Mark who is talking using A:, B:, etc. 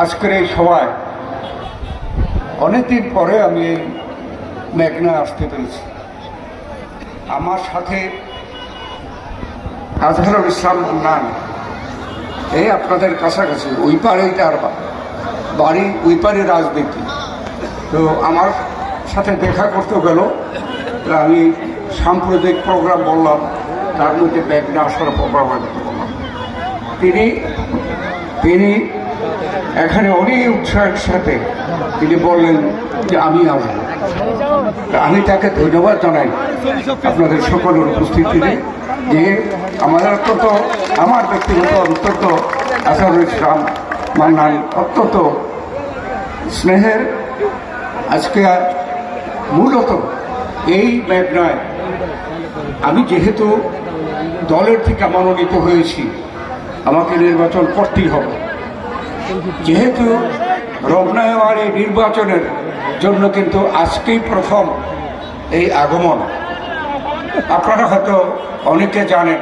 A: আজকের এই সভায় অনেকদিন পরে আমি এই মেঘনায় আসতে পেরেছি। আমার সাথে আজহারুল ইসলাম মান্নান, এই আপনাদের কাছাকাছি, ওই পারেই তার বাড়ি, ওই পারে রাজনীতি। তো আমার সাথে দেখা করতে গেল, আমি সাম্প্রদায়িক প্রোগ্রাম বললাম, তার মধ্যে মেঘনা আসার প্রোগ্রাম বললাম। তিনি এখানে অনেক উৎসাহের সাথে তিনি বললেন যে আমি আসবো। আমি তাকে ধন্যবাদ জানাই আপনাদের সকলের উপস্থিতিতে, যে আমাদের অত্যন্ত, আমার ব্যক্তিগত অত্যন্ত আজহারুল ইসলাম মান্নান অত্যন্ত স্নেহের। আজকে মূলত এই মেঘনায় আমি যেহেতু দলের থেকে মনোনীত হয়েছি, আমাকে নির্বাচন করতেই হবে। যেহেতু রমনার এই নির্বাচনের জন্য কিন্তু আজকেই প্রথম এই আগমন। আপনারা হয়তো অনেকে জানেন